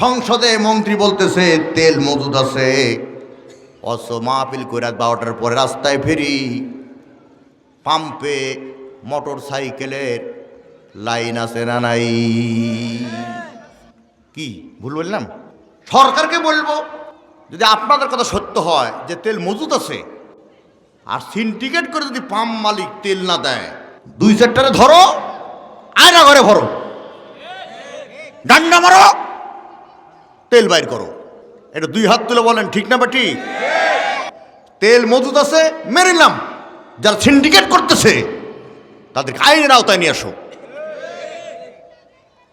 সংসদে মন্ত্রী বলতেছে তেল মজুদ আছে, অথচ মাহফিল করে রাত 12টার পরে রাস্তায় ফেরি, পাম্পে মোটর সাইকেলের লাইন আছে না নাই? কি ভুল বললাম? সরকারকে বলবো, যদি আপনাদের কথা সত্য হয় যে তেল মজুদ আছে, আর সিন্ডিকেট করে যদি পাম্প মালিক তেল না দেয়, 2 সেক্টরে ধরো, আয়না ঘরে ভরো, ডান্ডা মারো, তেল বাইর করো। এটা 2 হাত তুলে বলেন ঠিক না বা ঠিক? তেল মজুদ আছে মেরে নিলাম, যারা সিন্ডিকেট করতেছে তাদেরকে আইনের আওতায় নিয়ে আসো।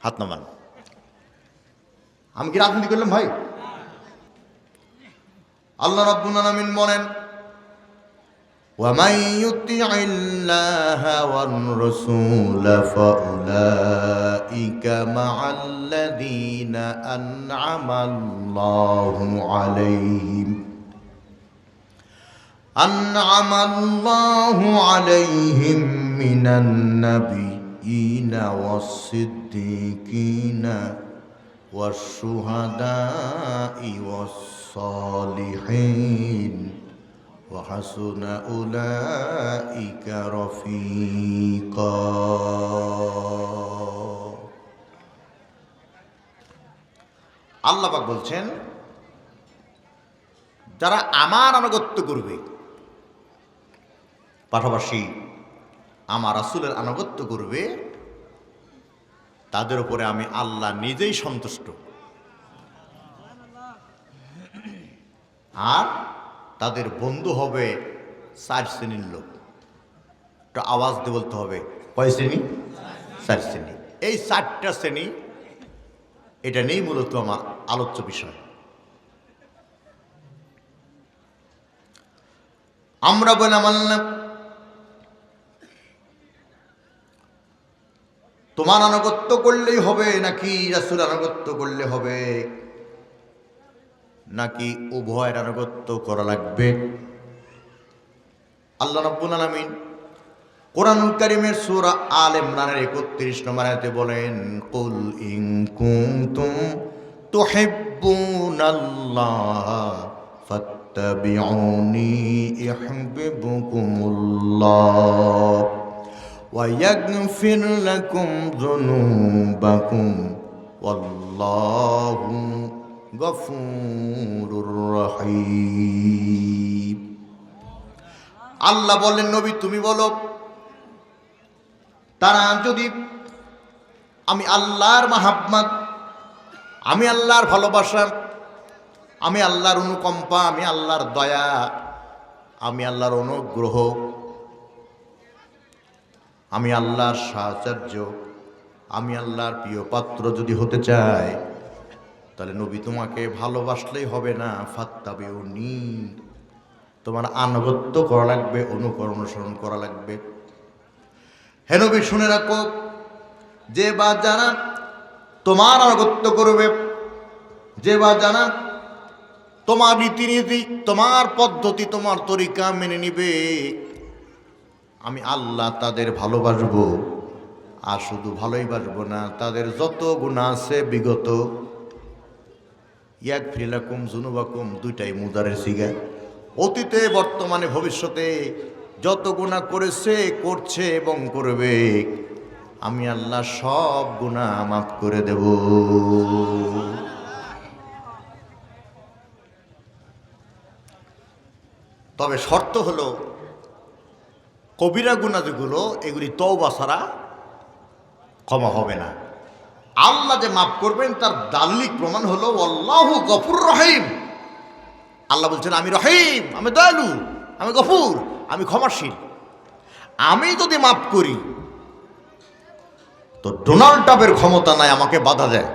হাত নামান। আমি কি রাজনীতি করলাম ভাই? আল্লাহ রাব্বুল আলামিন বলেন, وَمَن يُطِعِ اللَّهَ وَالرَّسُولَ فَأُولَئِكَ مَعَ الَّذِينَ أَنْعَمَ اللَّهُ عَلَيْهِم مِّنَ النَّبِيِّينَ وَالصِّدِّيقِينَ وَالشُّهَدَاءِ وَالصَّالِحِينَ وحسن أولئك رفيقا। আল্লাহ পাক বলছেন, যারা আমার আনুগত্য করবে, পাশাপাশি আমার রাসূলের আনুগত্য করবে, তাদের উপরে আমি আল্লাহ নিজেই সন্তুষ্ট। আর তাদের বন্ধু হবে 4 শ্রেণীর লোক। একটা আওয়াজ দিয়ে বলতে হবে, কয় শ্রেণী? 4 শ্রেণী। এই 4টা শ্রেণী, এটা নেই মূলত আমার আলোচ্য বিষয়। আমরা বলে মানলাম তোমার আনুগত্য করলেই হবে, নাকি রাসূল আনুগত্য করলে হবে, নাকি উভয়ের আনুগত্য করা লাগবে? আল্লাহ রাব্বুল আলামিন কোরআনুল কারীমের সূরা আল ইমরানের 31 নম্বর আয়াতে বলেন, কুল ইন কুনতুম তুহিব্বুনাল্লাহ ফাত্তাবিউনি ইউহিব্বুকুমুল্লাহ ওয়া ইয়াগফির লাকুম যুনুবাকুম ওয়াল্লাহু গফুরুর রহিম। আল্লাহ বলেন, নবী তুমি বলো, তারা যদি আমি আল্লাহর মাহাব্বত, আমি আল্লাহর ভালোবাসা, আমি আল্লাহর অনুকম্পা, আমি আল্লাহর দয়া, আমি আল্লাহর অনুগ্রহ, আমি আল্লাহর সাহায্য, আমি আল্লাহর প্রিয় পাত্র যদি হতে চায়, তাহলে নবী তোমাকে ভালোবাসলেই হবে না, ফাত্তাবিউনি, তোমার আনুগত্য করা লাগবে, অনুসরণ করা লাগবে। হে নবী শুনে রাখো, যে বা যারা তোমার আনুগত্য করবে, যে বা যারা তোমার রীতিনীতি, তোমার পদ্ধতি, তোমার তরিকা মেনে নিবে, আমি আল্লাহ তাদের ভালোবাসবো। আর শুধু ভালোই বাসবো না, তাদের যত গুনাহ আছে বিগত, ইয়াগফির লাকুম যুনুবাকুম, 2টাই মুদারের সিগা, অতীতে বর্তমানে ভবিষ্যতে যত গুনাহ করেছে, করছে এবং করবে, আমি আল্লাহ সব গুনাহ মাফ করে দেব। তবে শর্ত হলো, কবিরা গুনাহ যেগুলো, এগুলি তওবা ছাড়া ক্ষমা হবে না। আল্লাহ যে মাফ করবেন তার দালিলিক প্রমাণ হলো আল্লাহু গফুর রহিম। আল্লাহ বলছেন, আমি রহিম, আমি দয়ালু, আমি গফুর, আমি ক্ষমাশীল। আমি যদি মাফ করি তো ডোনাল্ড ট্রাম্পের ক্ষমতা নাই আমাকে বাধা দেয়।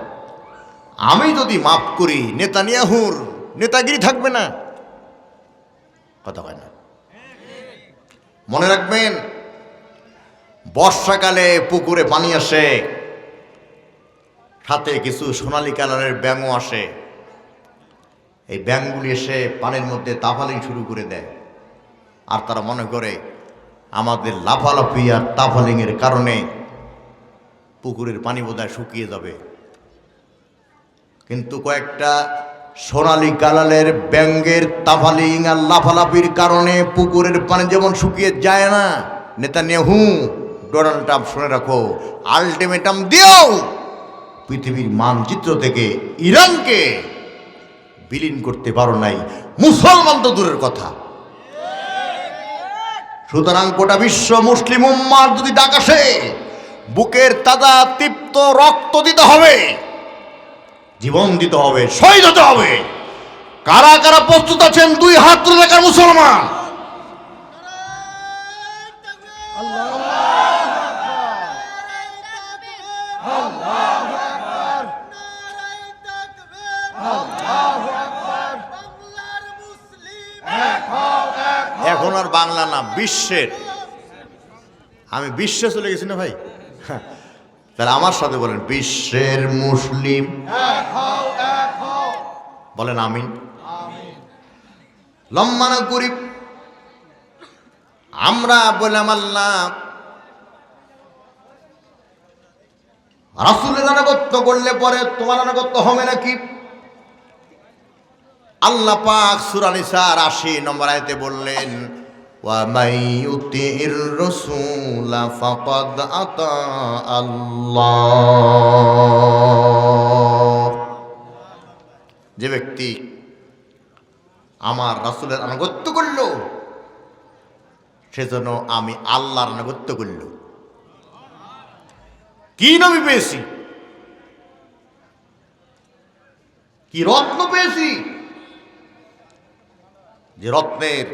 আমি যদি মাফ করি, নেতানিয়াহুর নেতাগিরি থাকবে না। কথা হয় না? মনে রাখবেন, বর্ষাকালে পুকুরে পানি আসে, সাথে কিছু সোনালী কালারের ব্যাঙও আসে। এই ব্যাঙগুলি এসে পানির মধ্যে তাফালিং শুরু করে দেয়, আর তারা মনে করে আমাদের লাফালাফি আর তাফালিংয়ের কারণে পুকুরের পানি বোধহয় শুকিয়ে যাবে। কিন্তু কয়েকটা সোনালী কালারের ব্যাঙ্গের তাফালিং আর লাফালাফির কারণে পুকুরের পানি যেমন শুকিয়ে যায় না, নেতানিয়াহু ডোনাল্ড ট্রাম্প শুনে রাখো, আলটিমেটাম দিও পৃথিবীর মানচিত্র থেকে ইরানকে বিলীন করতে পারো নাই, মুসলমান তো দূরের কথা। সুতরাং গোটা বিশ্ব মুসলিম উম্মার যদি ডাক আসে, বুকের তাজা তৃপ্ত রক্ত দিতে হবে, জীবন দিতে হবে, শহীদ হতে হবে। কারা কারা প্রস্তুত আছেন দুই হাত তুলে দেখার মুসলমান? এখন আর বাংলা না, বিশ্বের। আমি বিশ্বে চলে গেছি না ভাই, তাহলে আমার সাথে বলেন বিশ্বের মুসলিম বলেন আমিন। লম্মানা গরিব আমরা বললাম আল্লাহ রাসূলের আনুগত্য করলে পরে তোমার আনুগত্য হবে নাকি? আল্লাহ পাক সূরা নিসার ৮০ নম্বর আয়াতে বললেন, ওয়া মান ইউতির রাসূলা ফাকাদ আতা আল্লাহ। যে ব্যক্তি আমার রাসূলের আনুগত্য করল সেজন্য আমি আল্লাহর আনুগত্য করল। কি নবী পেয়েছি, কি রত্ন পেয়েছি, যে রত্নের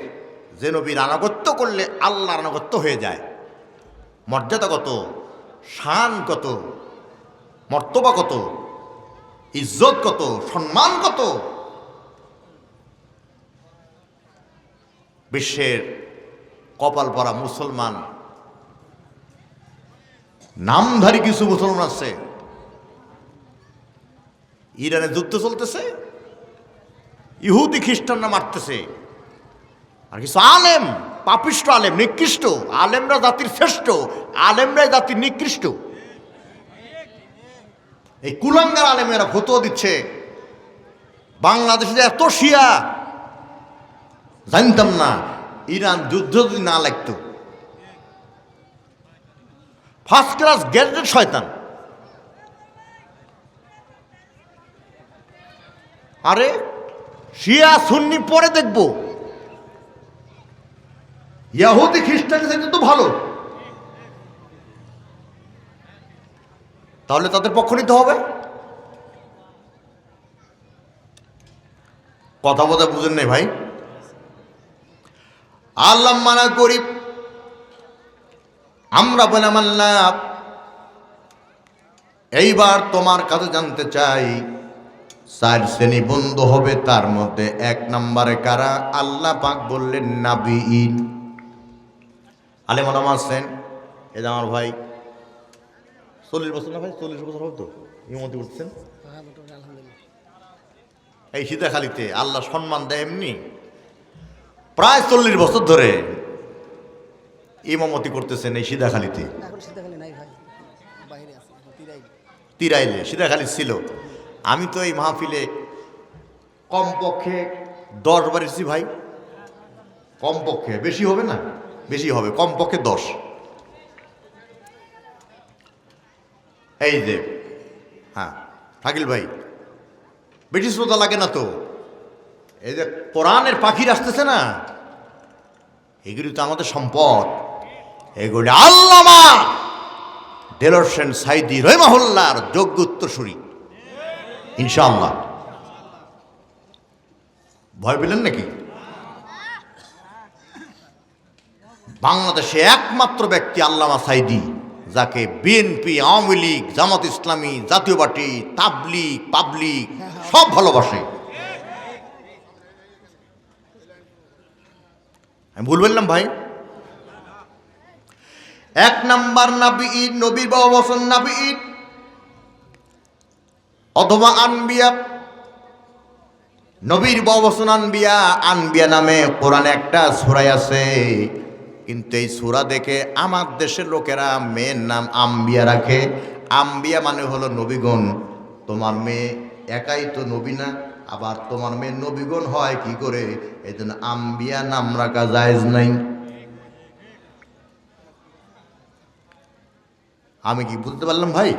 যে নবীর আনুগত্য করলে আল্লাহর আনুগত্য হয়ে যায়। মর্যাদা কত, শান কত, মর্তবা কত, ইজ্জত কত, সম্মান কত। বিশ্বের কপাল পরা মুসলমান, নামধারী কিছু মুসলমান আছে, ইরানে যুদ্ধ চলতেছে, ইহুদি খ্রিস্টানরা মারতেছে, আর কিছু আলেম, পাপিষ্ট আলেম, নিকৃষ্ট আলেমরা জাতির শ্রেষ্ঠ, আলেমরাই জাতির নিকৃষ্ট। এই কুলাঙ্গার আলেমেরা ফতোয়া দিচ্ছে বাংলাদেশে এত শিয়া, জানতাম না। ইরান যুদ্ধ যদি না লাগতো, ফার্স্ট ক্লাস গ্যাজেট শয়তান। আরে শিয়া সুন্নি পরে দেখবো, ইহুদি খ্রিস্টানের চাইতে তো ভালো, তাহলে তাদের পক্ষ নিতে হবে। কথা বলতে বুঝেন নাই ভাই। আল্লাহ মানা করি, আমরা বললাম আল্লাহ এইবার তোমার কাছে জানতে চাই 4 শ্রেণী বন্ধু হবে, তার মধ্যে 1 নম্বরে কারা? আল্লাহ পাক বললেন নাবিঈন। আলেম ওলামা আছেন, এই যে আমার ভাই 40 বছর না ভাই, 40 বছর হবে তো ইমামতি করতেছেন এই সিধাখালীতে। আল্লাহ সম্মান দেয় এমনি, প্রায় 40 বছর ধরে ইমামতি করতেছেন এই সিধাখালীতে। তিরাইলে সিধাখালী ছিল। আমি তো এই মাহফিলে কমপক্ষে 10 বার এসেছি ভাই, কমপক্ষে, বেশি হবে না, বেশি হবে, কমপক্ষে 10। এই যে হ্যাঁ শাকিল ভাই, বেশি শ্রোতা লাগে না তো। এই যে কোরআনের পাখির আসতেছে না, এগুলি তো আমাদের সম্পদ। এগুলি আল্লামা দেলোয়ার হোসেন সাইদি রহিমাহুল্লাহর যোগ্য উত্তরসূরি ইনশাআল্লাহ। ভয় পেলেন নাকি? বাংলাদেশে একমাত্র ব্যক্তি আল্লামা সাইদি, যাকে বিএনপি, আওয়ামী লীগ, জামাত ইসলামী, জাতীয় পার্টি, তাবলিগ, পাবলিক সব ভালোবাসে। আমি ভুল বললাম ভাই? 1 নাম্বার নাবিঈন, নবীর বাবা বসন নাবিঈন অথবা আনবিয়া। নবীর বাবা বসন আনবিয়া। আনবিয়া নামে কোরআনে একটা সূরা আছে, কিন্তু এই সূরা দেখে আমার দেশের লোকেরা মেয়ের নাম আম্বিয়া রাখে। আম্বিয়া মানে হলো নবীগণ। তোমার মেয়ে একাই তো নবী না, আবার তোমার মেয়ে নবীগণ হয় কি করে? এই জন্য আম্বিয়া নাম রাখা জায়েজ নাই। আমি কি বুঝতে পারলাম ভাই?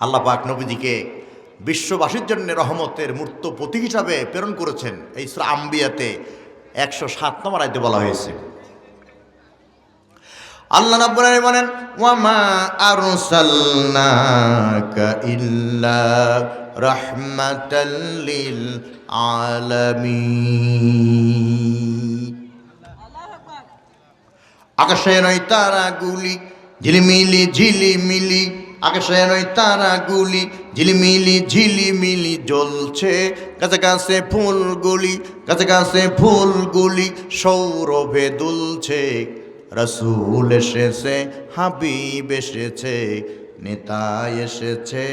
আল্লাহ পাক নবীজিকে বিশ্ববাসীর জন্য রহমতের মূর্ত প্রতীক হিসাবে প্রেরণ করেছেন। এই সূরা আম্বিয়াতে 107 নম্বর আয়াতে বলা হয়েছে। আল্লাহ রাব্বুল আলামিন বলেন, ওয়া মা আরসালনাকা ইল্লা রাহমাতাল লিল আলামিন। আকাশে নয় তারাগুলি ঝিলিমিলি ঝিলিমিলি, আকাশে নয় তারাগুলি ঝিলিমিলি ঝিলিমিলি জ্বলছে, কাছে কাছে ফুলগুলি, কাছে কাছে ফুলগুলি সৌরভে দুলছে। রাসূল এসেছে, হাবিব এসেছে, নেতা এসেছে,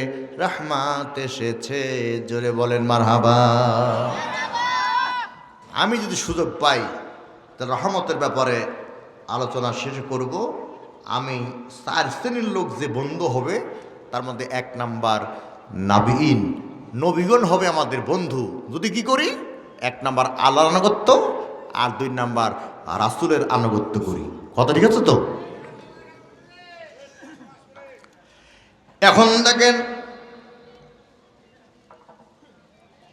রহমত এসেছে। জোরে বলেন মারহাবা। আমি যদি সুযোগ পাই তাহলে রহমতের ব্যাপারে আলোচনা শেষ করব। আমি 4 শ্রেণীর লোক যে বন্ধু হবে তার মধ্যে 1 নাম্বার নাবিঈন, নবীগণ হবে আমাদের বন্ধু যদি কি করি? 1 নাম্বার আল্লাহর আনুগত্য, আর 2 নাম্বার রাসূলের আনুগত্য করি। কথা ঠিক আছে তো? এখন দেখেন,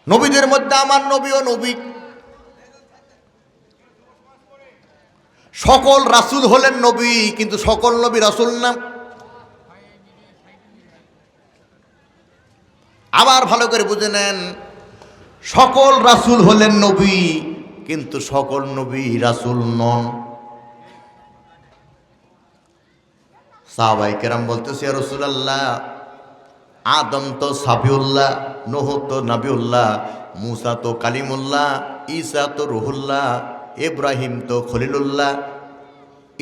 নবীদের মধ্যে আমার নবীও নবী। সকল রাসূল হলেন নবী, কিন্তু সকল নবী রাসূল না। আবার ভালো করে বুঝে নেন, সকল রাসূল হলেন নবী, কিন্তু সকল নবী রাসূল নন। সাহাবায়ে কেরাম বলতেছে, ইয়া রাসূলুল্লাহ, আদম তো সাফিউল্লাহ, নূহ তো নবিউল্লাহ, মুসা তো কালিমুল্লাহ, ঈসা তো রুহুল্লাহ, ইব্রাহিম তো খলিলুল্লাহ,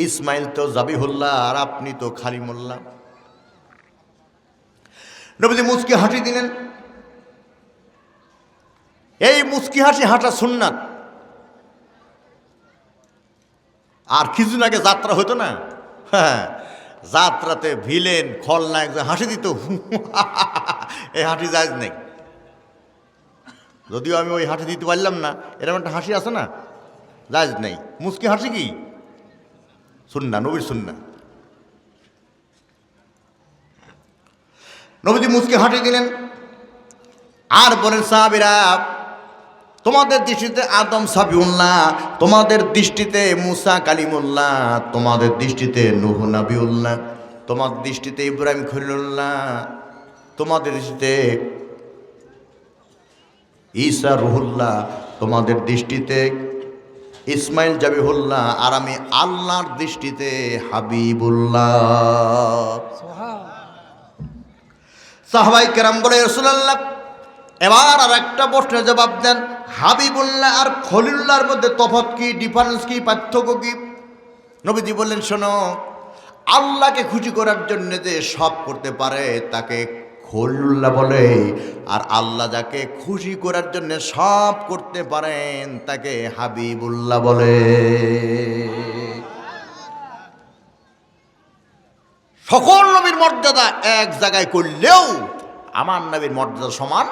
ইসমাইল তো জাবিহুল্লাহ, আর আপনি তো খালিমুল্লাহ। নবীজি মুচকি হাসি দিলেন। এই মুচকি হাসি হাঁটা সুন্নাত। আর কিছুদিন আগে যাত্রা হতো না, হ্যাঁ, যাত্রাতে ভিলেন খলনায়ক হাসি দিত, এই হাসি জায়েজ নেই। যদিও আমি ওই হাসি দিতে পারলাম না, এরকম একটা হাসি আছে না, জায়েজ নেই। মুচকি হাসি কি সুন্নাহ, নবীর সুন্নাহ। নবীজি মুচকি হাসি দিলেন আর বলেন, সাহাবীরা, তোমাদের দৃষ্টিতে আদম সাফিউল্লাহ, তোমাদের দৃষ্টিতে মুসা কালিমুল্লাহ, তোমাদের দৃষ্টিতে নূহ নবিউল্লাহ, তোমাদের দৃষ্টিতে ইব্রাহিম খলিলুল্লাহ, তোমাদের দৃষ্টিতে ঈসা রুহুল্লাহ, তোমাদের দৃষ্টিতে ইসমাইল জাবিহুল্লাহ, আর আমি আল্লাহর দৃষ্টিতে হাবিবুল্লাহ। সাহাবায়ে কেরাম বলে, রাসূলুল্লাহ, এবার আর একটা প্রশ্নের জবাব দেন, হাবিবুল্লাহ আর খলিলুল্লাহর মধ্যে তফাৎ কি, ডিফারেন্স কি, পার্থক্য কি? নবীজি বললেন, শোনো, আল্লাহকে খুশি করার জন্য যে সব করতে পারে তাকে খলিলুল্লাহ বলে, আর আল্লাহ যাকে খুশি করার জন্য সব করতে পারেন তাকে হাবিবুল্লাহ বলে। সকল নবীর মর্যাদা এক জায়গায় করলেও আমার নবীর মর্যাদা সমান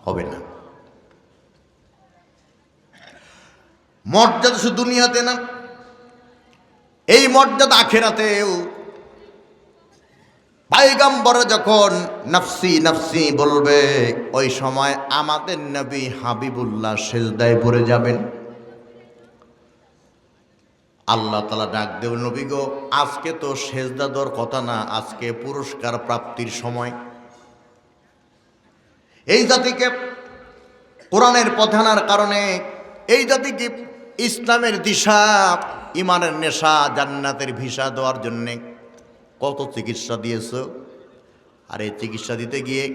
হবে না। মর্যাদা শুধু দুনিয়াতে না, এই মর্যাদা আখিরাতেও। পয়গম্বর যখন নফসি নফসি বলবে, ওই সময় আমাদের নবী হাবিবুল্লাহ সিজদায় পড়ে যাবেন। আল্লাহ তাআলা ডাক দেবেন, নবী গো, আজকে তো সিজদা দেওয়ার কথা না, আজকে পুরস্কার প্রাপ্তির সময়। এই জাতিকে কোরআনের পথে আনার কারণে, এই জাতিকে ইসলামের দিশা, ইমানের নেশা, জান্নাতের ভিসা দেওয়ার জন্যে কত চিকিৎসা দিয়েছ। আর এই চিকিৎসা দিতে গিয়ে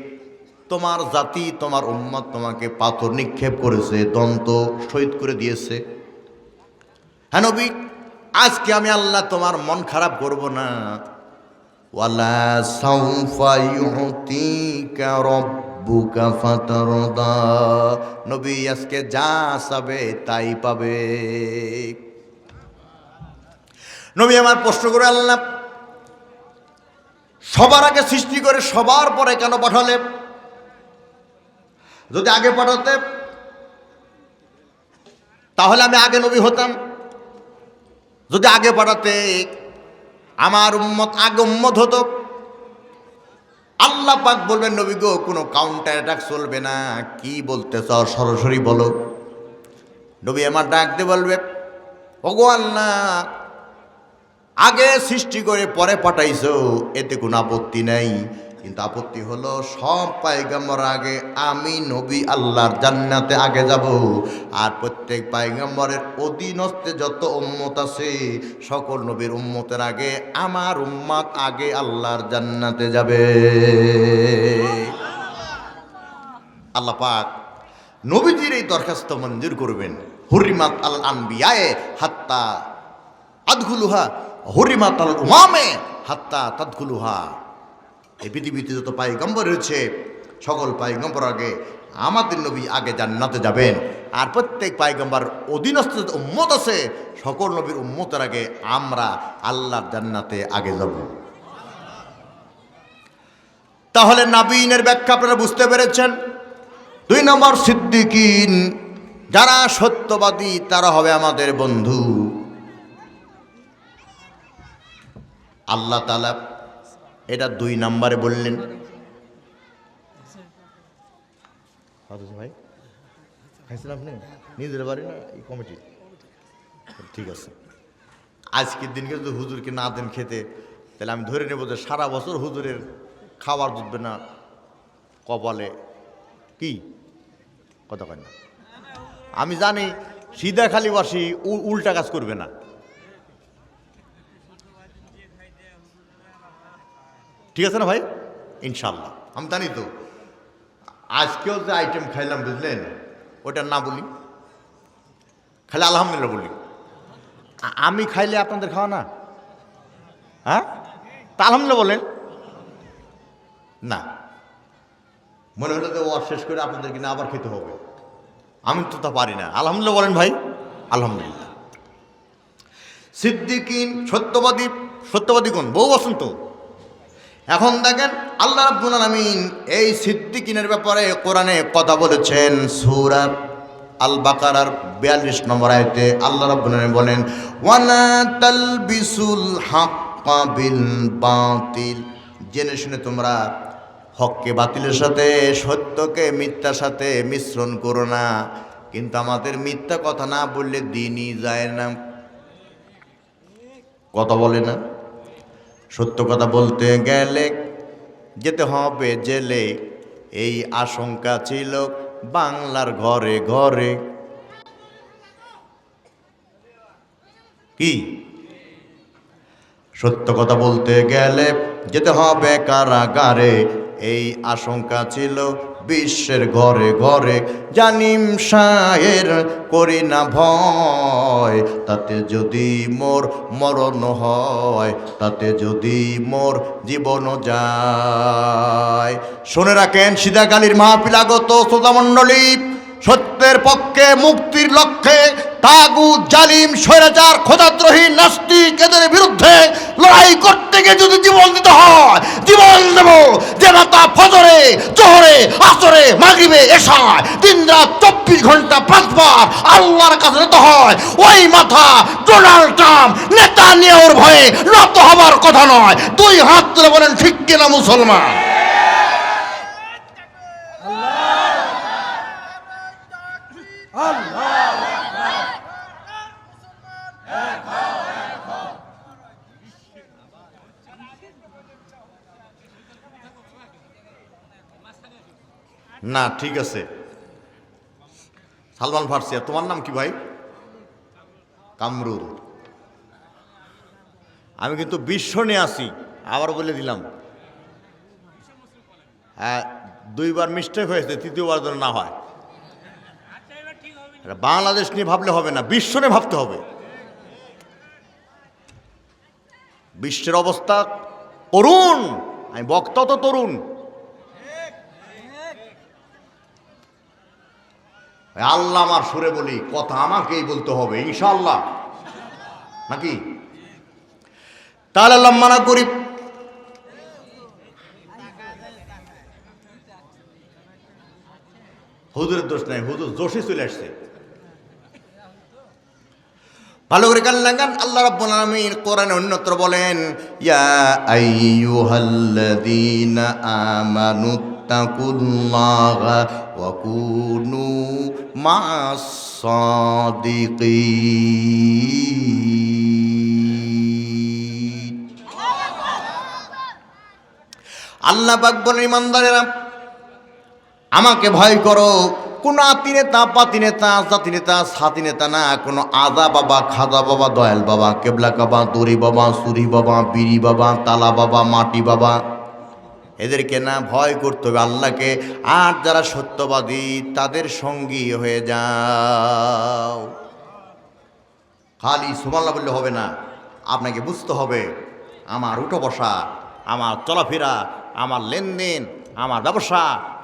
তোমার জাতি, তোমার উম্মত তোমাকে পাথর নিক্ষেপ করেছে, দন্ত শহীদ করে দিয়েছে। হ্যাঁ নবী, আজকে আমি আল্লাহ তোমার মন খারাপ করব না। ওয়ালা সাউফা ইউতিকা রাব্বুকা ফাতারদা, নবী আজকে যা চাবে তাই পাবে। নবী আমার প্রশ্ন করে, আল্লাহ সবার আগে সৃষ্টি করে সবার পরে কেন পাঠালে? যদি আগে পাঠাতে তাহলে আমি আগে নবী হতাম। যদি আগে পাঠাতে আমার উম্মত আগে উম্মত হতো। আল্লাহ পাক বলবেন, নবী গো, কোনো কাউন্টার অ্যাটাক চলবে না, কি বলতে চাও সরাসরি বলো। নবী আমার ডাক দিয়ে বলবে, ওগো আল্লাহ, আগে সৃষ্টি করে পরে পাঠাইছো, এতে কোনো আপত্তি নাই, কিন্তু আপত্তি হলো সব পয়গম্বর আগে, আমি নবী আল্লাহর জান্নাতে আগে যাব, আর প্রত্যেক পয়গম্বরের অধীনস্থে যত উম্মত আছে সকল নবীর উম্মতের আগে আমার উম্মত আগে আল্লাহর জান্নাতে যাবে। আল্লাহ পাক নবীজির এই দরখাস্ত মঞ্জুর করবেন। হুরিমাত আল আনবিয়ায়ে হাত্তা আদখুলুহা, হুরিমাত আল উমামে হাত্তা তাদখুলুহা। এই পৃথিবীতে যত পয়গম্বর রয়েছে সকল পয়গম্বর আগে আমাদের নবী আগে জান্নাতে যাবেন, আর প্রত্যেক পয়গম্বর অধীনস্থ যত উম্মত আছে সকল নবীর উম্মতের আগে আমরা আল্লাহর জান্নাতে আগে যাব। তাহলে নাবিয়িনের ব্যাখ্যা আপনারা বুঝতে পেরেছেন। 2 নম্বর, সিদ্দিকিন, যারা সত্যবাদী তারা হবে আমাদের বন্ধু। আল্লাহ তাআলা এটা 2 নম্বরে বললেন। ভাই খাইছেন আপনি নিজের বাড়ি না এই কমিটি? ঠিক আছে, আজকের দিনকে যদি হুজুরকে না দেন খেতে, তাহলে আমি ধরে নেব যে সারা বছর হুজুরের খাবার জুটবে না কপালে। কি কথা কয় না? আমি জানি সিধা খালিবাসী উল্টা কাজ করবে না। ঠিক আছে না ভাই? ইনশাল্লাহ আমি জানি তো। আজকেও যে আইটেম খাইলাম বুঝলেন, ওটা না বলি, খালি আলহামদুলিল্লাহ বলি। আমি খাইলে আপনাদের খাওয়া না? হ্যাঁ, তা আলহামদুলিল্লাহ বলেন না। মনে হলো যে ওয়াজ শেষ করে আপনাদের কিনা আবার খেতে হবে, আমি তো তা পারি না। আলহামদুলিল্লাহ বলেন ভাই, আলহামদুলিল্লাহ। সিদ্দিকিন, সত্যবাদী। সত্যবাদী কোন? বহু বসন্ত। এখন দেখেন আল্লাহ রাব্বুল আলামিন এই সিদ্দিকিনের ব্যাপারে কোরআনে কথা বলেছেন। সূরা আল বাকারার 42 নম্বর আয়াতে আল্লাহ রাব্বুল আলামিন বলেন, ওয়ালা তালবিসুল হাক্কা বিল বাতিল। জেনে শুনে তোমরা হককে বাতিলের সাথে, সত্যকে মিথ্যার সাথে মিশ্রণ করো না। কিন্তু আমাদের মিথ্যা কথা না বললে দিনই যায় না, কথা বলে না। সত্য কথা বলতে গেলে যেতে হবে জেলে, এই আশঙ্কা ছিল বাংলার ঘরে ঘরে। কি? সত্য কথা বলতে গেলে যেতে হবে কারাগারে, এই আশঙ্কা ছিল বিশ্বের ঘরে ঘরে। জানিম শায়ের করি না ভয়, তাতে যদি মোর মরণ হয়, তাতে যদি মোর জীবন যায়। শুনে রাখেন, সিধাকালীর মাহফিল আগত শ্রোতামণ্ডলী, সত্যের পক্ষে মুক্তির লক্ষ্যে তাগুত, জালিম, স্বৈরাচার, খোদাদ্রোহী, নাস্তিক এদের বিরুদ্ধে লড়াই করতে গিয়ে যদি জীবন দিতে হয়, জীবন দেব। যে মাতা ফজরে, জোহরে, আসরে, মাগরিবে, এশায় দিনরাত 24 ঘন্টা 5 বার আল্লাহর কাছে যেতে হয়, ওই মাথা ডোনাল্ড ট্রাম্প নেতানিয়াহুর ভয়ে নত হবার কথা নয়। 2 হাত তুলে বলেন ঠিক কিনা মুসলমান? না ঠিক আছে। সালমান ফার্সিয়া, তোমার নাম কি ভাই? কামরুল। আমি কিন্তু বিশ্ব নিয়ে আসি, আবার বলে দিলাম। হ্যাঁ, 2 বার মিস্টেক হয়েছে, 3য় বার যেন না হয়। বাংলাদেশ নিয়ে ভাবলে হবে না, বিশ্ব নিয়ে ভাবতে হবে। বিশ্বের অবস্থা করুন, আমি বক্তা তো তরুণ। আল্লাহ আমার সুরে বলি, কথা আমাকেই বলতে হবে ইনশাআল্লাহ, নাকি? তাহলে আল্লাহ মানা করি। হুজুরের দোষ নাই, হুজুর জোশে চলে আসছে। ভালো করে কান লাগান। আল্লাহ রাব্বুল আলামিন কোরআনে অন্যত্র বলেন, ইয়া আইয়ুহাল্লাযীনা আমানুত্তাকুল্লাহা ওয়া কুনু মা'আস সাদিকিন। আল্লাহ পাক বলেন, ইমানদারেরা আমাকে ভয় করো। কোন আতি নেতা, পাতি নেতা, জাতি নেতা, সাতি নেতা না, কোনো আদা বাবা, খাদা বাবা, দয়াল বাবা, কেবলা বাবা, দড়ি বাবা, সুরি বাবা, বিড়ি বাবা, তালা বাবা, মাটি বাবা, এদেরকে না ভয় করতে হবে আল্লাহকে। আর যারা সত্যবাদী তাদের সঙ্গী হয়ে যাও। খালি সুবহানাল্লাহ বললে হবে না, আপনাকে বুঝতে হবে আমার উঠো বসা, আমার চলাফেরা, আমার লেনদেন, আমার ব্যবসা,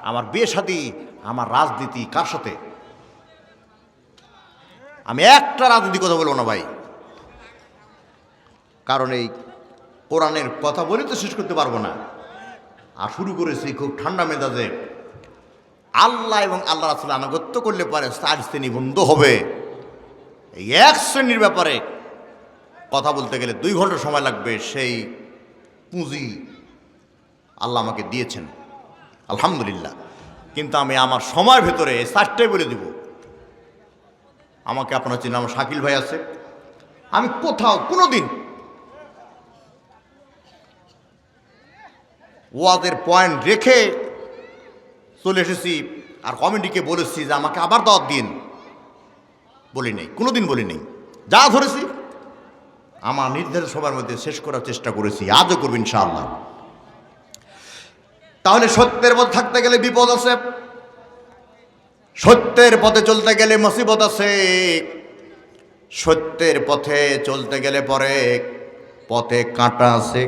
আমার বিয়ে শাদী, আমার রাজনীতি কার সাথে। আমি একটা রাজনীতি কথা বলবো না ভাই, কারণ এই কোরআনের কথা বলে তো শেষ করতে পারবো না। আর শুরু করেছি খুব ঠান্ডা মেজাজে। আল্লাহ এবং আল্লাহ রাসূল আনুগত্য করলে পারে 4 শ্রেণী বন্ধ হবে। এই 1 শ্রেণীর ব্যাপারে কথা বলতে গেলে 2 ঘন্টা সময় লাগবে। সেই পুঁজি আল্লাহ আমাকে দিয়েছেন, আলহামদুলিল্লাহ। কিন্তু আমি আমার সময়ের ভেতরে 4টাই বলে দিব। আমাকে আপনার চিন্তা, আমার শাকিল ভাই আছে, আমি কোথাও কোনোদিন ওয়াদের পয়েন্ট রেখে চলে এসেছি আর কমিটিকে বলেছি যে আমাকে আবার দাওয়াত দিন, বলি নেই, কোনোদিন বলি নেই। যা ধরেছি আমার নির্ধারিত সময়ের মধ্যে শেষ করার চেষ্টা করেছি, আজও করব ইনশাআল্লাহ। তাহলে সত্যের পথে থাকতে গেলে বিপদ আছে, সত্যের পথে চলতে গেলে মুসিবত আছে। সত্যের পথে চলতে গেলে পরে পথে কাঁটা আছে,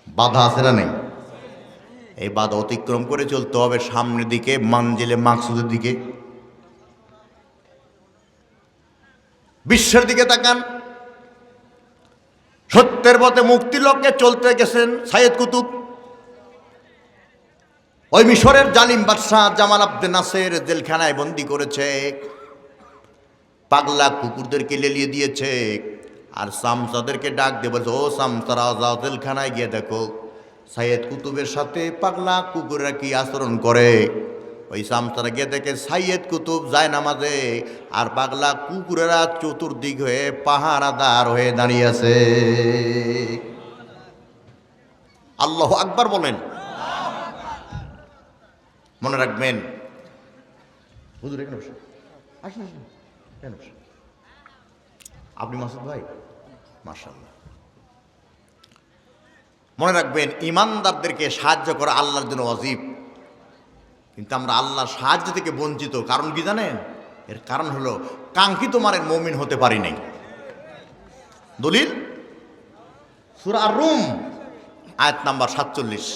বাধা আছে না নেই? এই বাধা অতিক্রম করে চলতে হবে সামনের দিকে, মানজিলে মাকসুদের দিকে। বিশ্বের দিকে তাকান, সত্যের পথে মুক্তির লক্ষ্যে চলতে গেছেন সাইয়েদ কুতুব। ওই মিশরের জালিম বাদশাহ জামাল আবদে নাসের জেলখানায় বন্দি করেছে, পাগলা কুকুরদেরকে লেলিয়ে দিয়েছে, আর সামসাদেরকে ডাক দিয়ে বলছে, ও সামসারা যাও জেলখানায় গিয়ে দেখো সাইয়েদ কুতুবের সাথে পাগলা কুকুররা কি আচরণ করে। ওই সামসারা গিয়ে দেখে সাইয়েদ কুতুব যায় নামাজে, আর পাগলা কুকুরেরা চতুর্দিক হয়ে পাহারাদার হয়ে দাঁড়িয়ে আছে। আল্লাহু আকবার বলেন। মনে রাখবেন, হুজুর এখানে বসে, আসেন আসেন, এখানে বসে। আপনি মাসুদ ভাই, মাশাআল্লাহ। মনে রাখবেন, ইমানদারদেরকে সাহায্য করা আল্লাহর জন্য ওয়াজিব। কিন্তু আমরা আল্লাহর সাহায্য থেকে বঞ্চিত। কারণ কি জানেন? এর কারণ হলো কাঙ্ক্ষিত মানের মুমিন হতে পারি নাই। দলিল সূরা আর-রুম আয়াত নাম্বার 47।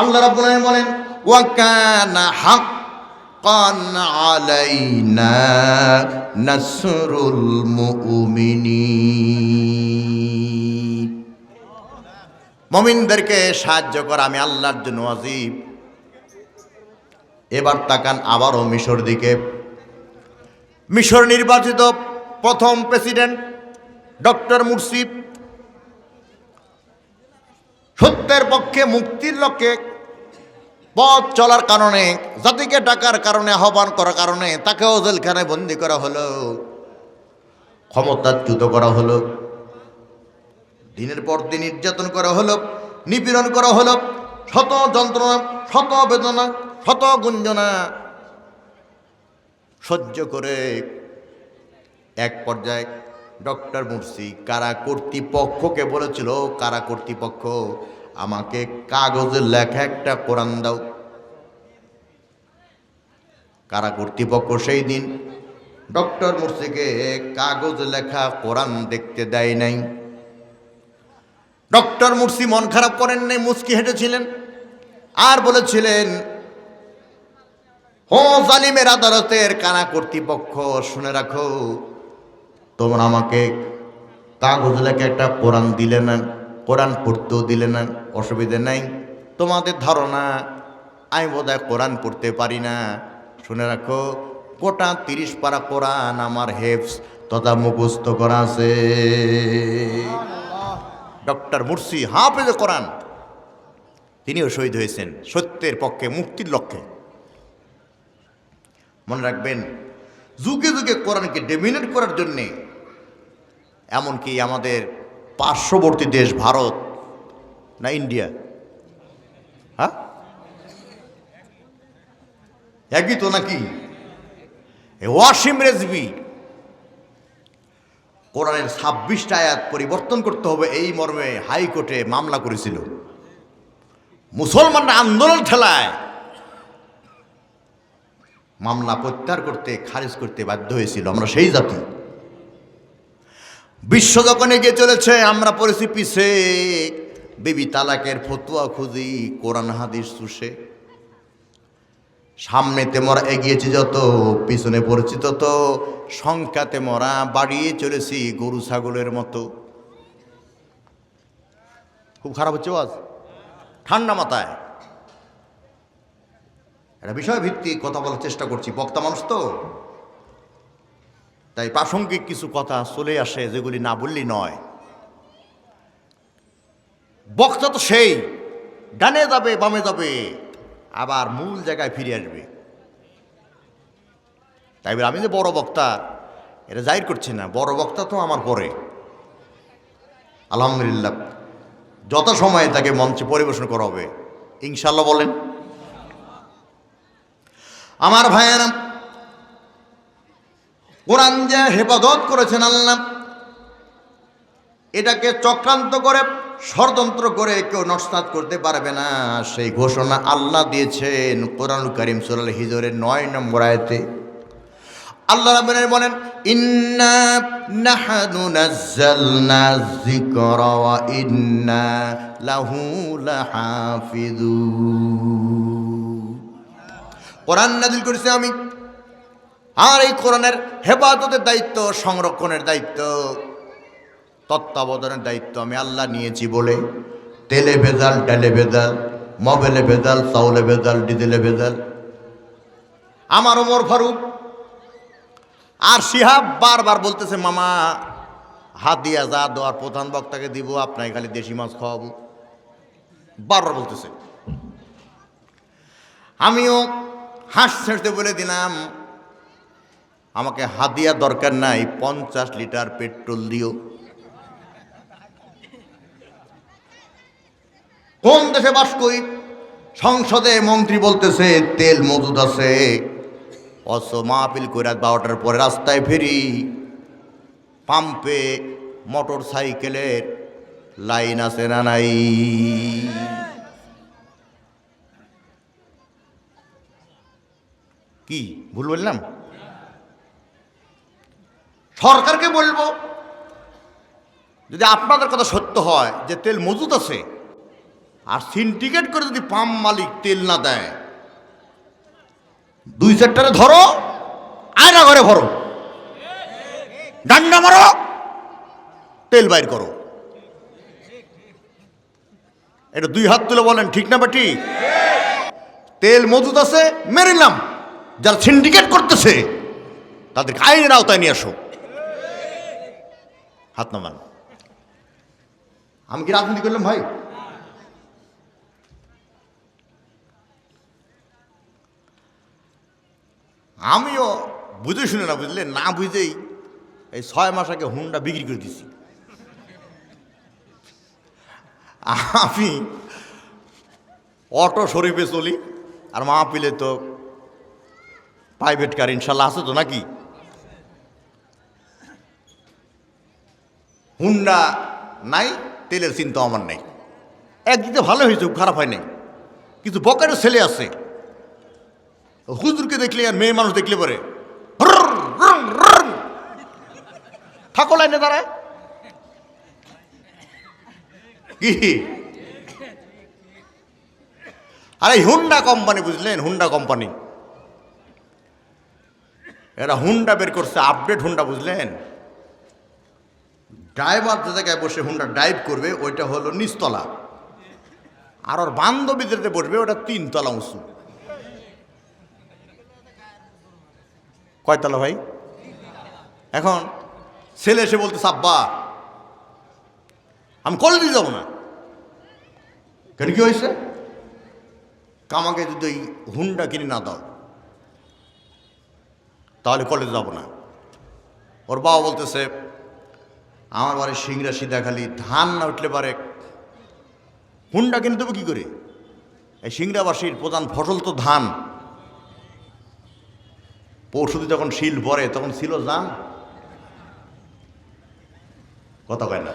আল্লাহ রাব্বুল আলামিন বলেন, ওয়া কানা হাক্কান আলাইনা নাসরুল মুমিনিন। মুমিনদেরকে সাহায্য করা আমি আল্লাহর জন্য ওয়াজিব। এবার তাকান আবারও মিশর দিকে। মিশর নির্বাচিত প্রথম প্রেসিডেন্ট ডক্টর মুরসি সত্যের পক্ষে মুক্তির লক্ষ্যে পথ চলার কারণে, জাতিকে ডাকার কারণে, আহ্বান করার কারণে তাকেও জেলখানায় বন্দী করা হলো, ক্ষমতাচ্যুত করা হলো, দিনের পর দিন নির্যাতন করা হলো, নিপীড়ন করা হলো, শত যন্ত্রণা, শত বেদনা, শত গুঞ্জনা সহ্য করে এক পর্যায়ে ডক্টর মুরসি কারা কর্তৃপক্ষকে বলেছিল, কারা কর্তৃপক্ষ আমাকে কাগজে লেখা একটা কোরআন দাও। কারা কর্তৃপক্ষ সেই দিন ডক্টর মুরসিকে কাগজে লেখা কোরআন দেখতে দেয় নাই। ডক্টর মুরসি মন খারাপ করেন নাই, মুচকি হেঁটেছিলেন আর বলেছিলেন, ও জালিমের আদালতের কারা কর্তৃপক্ষ, শুনে রাখো, তোমরা আমাকে কাগজ লেখা একটা কোরআন দিলে না, কোরআন পড়তেও দিলে না, অসুবিধা নাই। তোমাদের ধারণা আমি বোধহয় কোরআন পড়তে পারি না। শুনে রাখো, গোটা 30 পারা কোরআন আমার হেফজ তথা মুখস্থ করা আছে। ডক্টর মুরসি হাফেজে কোরআন, তিনিও শহীদ হয়েছেন সত্যের পক্ষে, মুক্তির লক্ষ্যে। মনে রাখবেন, যুগে যুগে কোরআনকে ডমিনেট করার জন্যে, এমনকি আমাদের পার্শ্ববর্তী দেশ ভারত না ইন্ডিয়া, হ্যাঁ একই তো নাকি, ওয়াসিম রেজভি কোরআনের 26টা আয়াত পরিবর্তন করতে হবে এই মর্মে হাইকোর্টে মামলা করেছিল। মুসলমানরা আন্দোলন ঠেলায় মামলা প্রত্যাহার করতে, খারিজ করতে বাধ্য হয়েছিল। আমরা সেই জাতি। বিশ্ব যখন এগিয়ে চলেছে, আমরা পড়েছি পিছে, বিবি তালাকের ফতুয়া খুঁজি কোরআন হাদিস চুষে। সামনেতে মোরা এগিয়েছি যত, পিছনে পড়েছি তত, সংখ্যাতে মোরা বাড়িয়ে চলেছি গরু ছাগলের মতো। খুব খারাপ হচ্ছে আজ, ঠান্ডা মাথায় একটা বিষয় ভিত্তিক কথা বলার চেষ্টা করছি, বক্তা মানুষ তো, তাই প্রাসঙ্গিক কিছু কথা চলে আসে যেগুলি না বললেই নয়। বক্তা তো সেই ডানে যাবে বামে যাবে, আবার মূল জায়গায় ফিরে আসবে। তাই আমি যে বড় বক্তা এটা জাহির করছি না, বড় বক্তা তো আমার পরে, আলহামদুলিল্লাহ যত সময় তাকে মঞ্চে পরিবেশন করা হবে ইনশাল্লাহ। বলেন আমার ভাইয়েরা, কোরআন যে হেফাজত করেছেন আল্লাহ, এটাকে চক্রান্ত করে ষড়যন্ত্র করে কেউ নস্যাৎ করতে পারবে না, সেই ঘোষণা আল্লাহ দিয়েছেন কোরআনুল কারীম সূরা হিজরের 9 নম্বর আয়াতে। আল্লাহ রাব্বুল বলেন, ইন্না নাহনু নাযালনা যিকরা ওয়া ইন্না লাহু লাহাফিযুন। কোরআন নাযিল করেছি আমি, আর এই কোরআনের হেফাজতের দায়িত্ব, সংরক্ষণের দায়িত্ব, তত্ত্বাবধানের দায়িত্ব আমি আল্লাহ নিয়েছি বলে তেলে ভেজাল, ডালে ভেজাল, মোবাইলে ভেজাল, চাউলে ভেজাল, ডিজেলে ভেজাল। আমার ওমর ফারুক আর শিহাব বারবার বলতেছে, মামা হাদিয়া যা দেওয়ার প্রধান বক্তাকে দিব, আপনাকে খালি দেশি মাছ খাওয়াবো, বারবার বলতেছে। আমিও হাঁস ছেড়তে বলে দিলাম, আমাকে হাদিয়া দরকার নাই, 50 লিটার পেট্রোল দিও। কোন দেশে বাস করি, সংসদে মন্ত্রী বলতেছে তেল মজুদ আছে, অথচ মাহফিল করে রাত 12টার পরে রাস্তায় ফেরি, পাম্পে মোটর সাইকেলের লাইন আছে না নাই? কি ভুল বললাম? সরকারকে বলবো, যদি আপনাদের কথা সত্য হয় যে তেল মজুদ আছে, আর সিন্ডিকেট করে যদি পাম্প মালিক তেল না দেয়, 2 সেক্টরে ধরো, আয়না ঘরে ভরো, ডান্ডা মারো, তেল বাইর করো। এটা 2 হাত তুলে বলেন ঠিক না বা ঠিক? তেল মজুদ আছে মেরে নিলাম, যারা সিন্ডিকেট করতেছে তাদেরকে আইনের আওতায় নিয়ে আসো, হাত নামান। আমি কি রাজনীতি করলাম ভাই? আমিও বুঝে শুনে না, বুঝলে না বুঝেই এই 6 মাস আগে হুন্ডা বিক্রি করে দিছি। আমি অটো শরীফে চলি, আর মাহফিলে তো প্রাইভেট কার ইনশাল্লাহ আছে তো নাকি? হুন্ডা নাই, তেলের চিন্তা আমার নেই। একদিকে ভালো হয়েছে, খারাপ হয় নাই। কিন্তু বকারের ছেলে আছে, হুজুরকে দেখলে আর মেয়ে মানুষ দেখলে পরে থাকো লাইনে দাঁড়ায় কি। আরে হুন্ডা কোম্পানি, বুঝলেন, হুন্ডা কোম্পানি, এরা হুন্ডা বের করছে, আপডেট হুন্ডা, বুঝলেন। ড্রাইভার যে জায়গায় বসে হুন্ডা ড্রাইভ করবে ওইটা হলো নিচতলা, আর ওর বান্ধবীদের বসবে ওটা 3 তলা উঁচু। কয়তলা ভাই? এখন ছেলে এসে বলতে আব্বা আমি কলেজে যাব না। কেন, কি হয়েছে? আমাকে যদি ওই হুন্ডা কিনে না দাও তাহলে কলেজে যাব না। ওর বাবা বলতেছে আমার বাড়ির সিংড়া সিধা খালি ধান না উঠলে পারে হুন্ডা কিনে দেবো কী করে? এই সিংড়াবাসীর প্রধান ফসল তো ধান। পরশুদি যখন শিল পরে তখন ছিল ধান, কথা কয় না।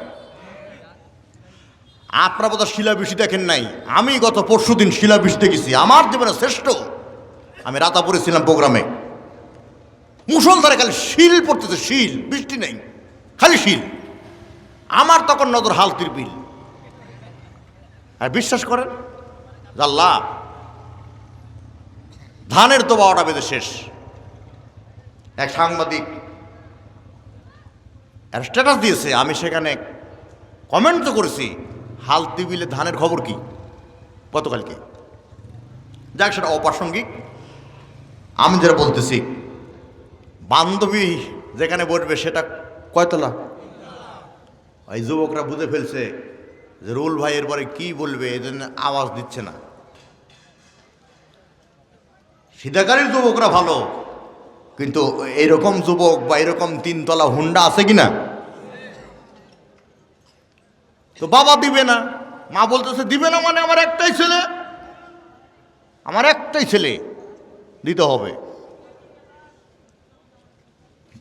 আপনারা বোধহয় শিলাবৃষ্টি দেখেন নাই, আমি গত পরশুদিন শিলাবৃষ্টি দেখেছি, আমার জীবনে শ্রেষ্ঠ। আমি রাতাপুরে ছিলাম প্রোগ্রামে, মুষলধারে খালি শিল পড়তেছে, শিল, বৃষ্টি নেই, খালি শিল। আমার তখন নজর হালতির বিল। আর বিশ্বাস করেন আল্লাহ, ধানের তো 12টা বেজে শেষ। এক সাংবাদিক স্ট্যাটাস দিয়েছে, আমি সেখানে কমেন্ট তো করেছি, হালতি বিলে ধানের খবর কি গতকালকে। যাক, সেটা অপ্রাসঙ্গিক। আমি যেটা বলতেছি, বান্ধবী যেখানে বসবে সেটা কয়তলা? ওই যুবকরা বুঝে ফেলছে যে রুল ভাই এরপরে কি বলবে, এই জন্য আওয়াজ দিচ্ছে না। সিধাগাড়ির যুবকরা ভালো, কিন্তু এরকম যুবক বা এরকম 3তলা হুন্ডা আছে কিনা? তো বাবা দিবে না, মা বলতেছে দিবে না, মানে আমার একটাই ছেলে, আমার একটাই ছেলে, দিতে হবে।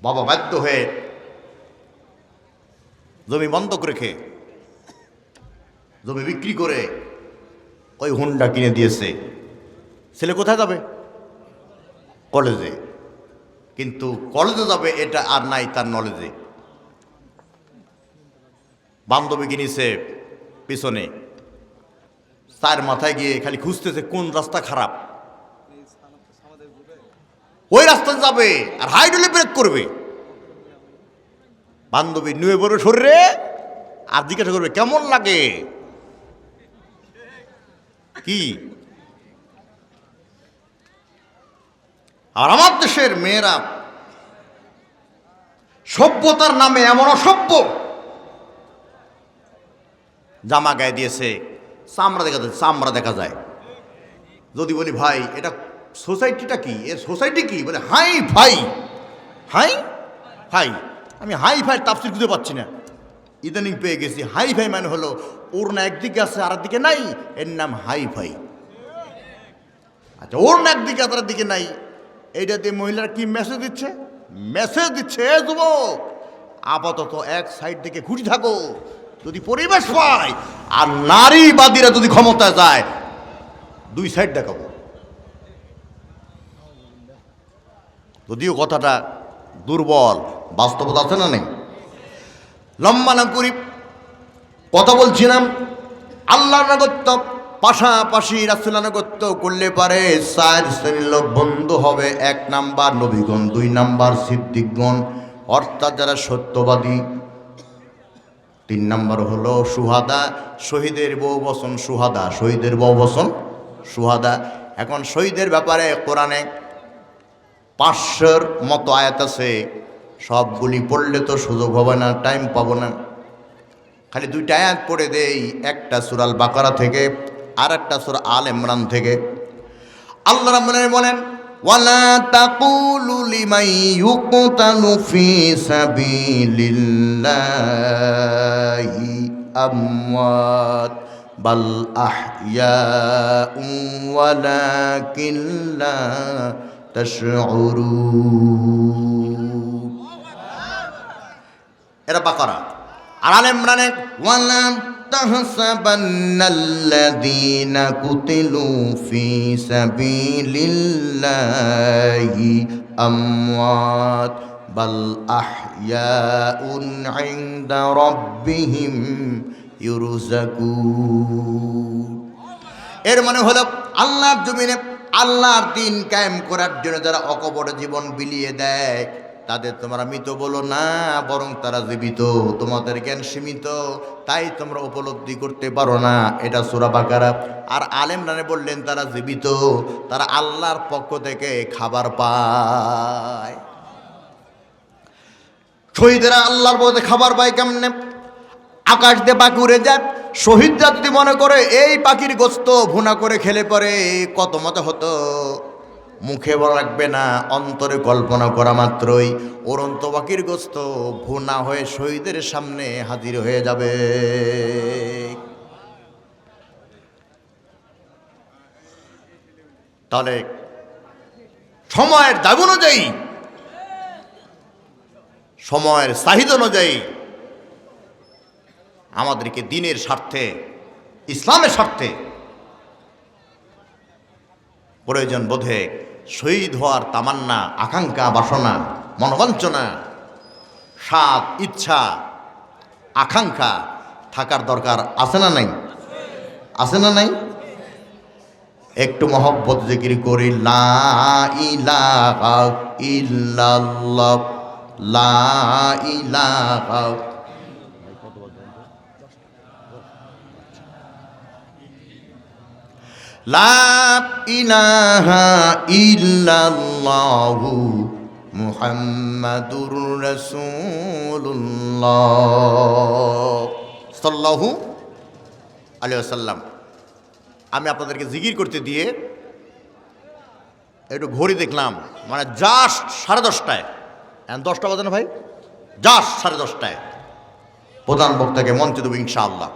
বাবা বাধ্য হয়ে জমি বন্ধক রেখে, জমি বিক্রি করে ওই হুন্ডা কিনে দিয়েছে। ছেলে কোথায় যাবে? কলেজে। কিন্তু কলেজে যাবে এটা আর নাই তার নলেজে। বান্ধবী কিনেছে পিছনে, তার মাথায় গিয়ে খালি খুঁজতেছে কোন রাস্তা খারাপ, ওই রাস্তায় যাবে আর হাইডলে ব্রেক করবে। বান্ধবী নুয়ে পড়বে শরীরে আর জিজ্ঞাসা করবে কেমন লাগে কি। আর আমার দেশের মেয়েরা সভ্যতার নামে এমন অসভ্য, জামা গায়ে দিয়েছে, চামড়া দেখা যায়, চামড়া দেখা যায়। যদি বলি ভাই এটা সোসাইটিটা কি, এর সোসাইটি কি, বলে হাই ফাই। হাই ফাই, আমি হাই ফাই তাফসির খুঁজে পাচ্ছি না, ইদানিং পেয়ে গেছি। হাই ফাই মানে হলো ওর না একদিকে আছে আর দিকে নাই, এর নাম হাই ফাই। আচ্ছা, ওর না একদিকে আছে আর দিকে নাই, এইটা দিয়ে মহিলারা কি মেসেজ দিচ্ছে? মেসেজ দিচ্ছে যুবক আপাতত এক সাইড থেকে ঘুরে থাকো, যদি পরিবেশ পায় আর নারীবাদীরা যদি ক্ষমতা যায় 2 সাইড দেখাবো। যদিও কথাটা দুর্বল, বাস্তবতা আছে না নেই? লম্বা না করি, কথা বলছিলাম আল্লাহর নাগত্য পাশাপাশি রাসূলের নাগত্য করলে পারে 4 শ্রেণীর লোক বন্ধু হবে। 1 নাম্বার নবীগণ, 2 নাম্বার সিদ্দিকগণ অর্থাৎ যারা সত্যবাদী, 3 নাম্বার হলো সুহাদা, শহীদের বহু বচন সুহাদা, শহীদের বহু বচন সুহাদা। এখন শহীদের ব্যাপারে কোরআনে 500-র মতো আয়াত আছে, সবগুলি পড়লে তো সুযোগ হবে না, টাইম পাবো না। খালি 2টা আয়াত পড়ে দেই, একটা সূরা আল বাকারা থেকে আর একটা সূরা আল ইমরান থেকে। আল্লাহ রাব্বুল আলামিন বলেন ওয়ালা তাকুলু লিমান ইউকতালু ফি সাবিলিল্লাহি আমওয়াত বাল আহইয়াউ ওয়ালাকিন লা তাশউরুন। এরা বাকারা। আর আল ইমরানে ওয়ালা তাহসাবান্নাল্লাযীনা কুতিলু ফি সাবিলিল্লাহি আমওয়াত বাল আহইয়াউন ইনদা রাব্বিহিম ইউরযাকুন। এর মানে হলো আল্লাহর জমিনে আল্লাহর দ্বীন কায়েম করার জন্য যারা অকপট জীবন বিলিয়ে দেয় তাদের তোমরা মৃত বলো না, বরং তারা জীবিত। তোমাদের জ্ঞান সীমিত, তাই তোমরা উপলব্ধি করতে পারো না। এটা সূরা বাকারা। আর আল ইমরানে বললেন তারা জীবিত, তারা আল্লাহর পক্ষ থেকে খাবার পায়। শহীদেরা আল্লাহর পথে খাবার পায় কেমনে? আকাশ দিয়ে পাখি উড়ে যায়। শহীদরা যদি মনে করে এই পাখির গোস্ত ভুনা করে খেলে পরে কত মজা হতো, মুখে বলা লাগবে না, অন্তরে কল্পনা করা মাত্রই উড়ন্ত পাখির গোস্ত ভুনা হয়ে শহীদের সামনে হাজির হয়ে যাবে। তাহলে সময়ের দাবি অনুযায়ী, সময়ের চাহিদা অনুযায়ী আমাদেরকে দ্বীনের স্বার্থে, ইসলামের স্বার্থে প্রয়োজন বোধে শহীদ হওয়ার তামান্না, আকাঙ্ক্ষা, বাসনা, মনোবাঞ্ছনা, স্বাদ, ইচ্ছা, আকাঙ্ক্ষা থাকার দরকার আছে না নাই? আছে না নাই? একটু মহব্বত জিকির করি, লা ইলাহা ইল্লাল্লাহ, লা ইলাহা। লা ইলাহা ইল্লাল্লাহু মুহাম্মাদুর রাসূলুল্লাহ সাল্লাল্লাহু আলাইহি ওয়াসাল্লাম। আমি আপনাদেরকে জিকির করতে দিয়ে একটু ঘড়ি দেখলাম, মানে জাস্ট 10:30টায়। 10টা বাজে না ভাই? জাস্ট 10:30টায় প্রধান বক্তাকে মঞ্চে দেবো ইনশাআল্লাহ।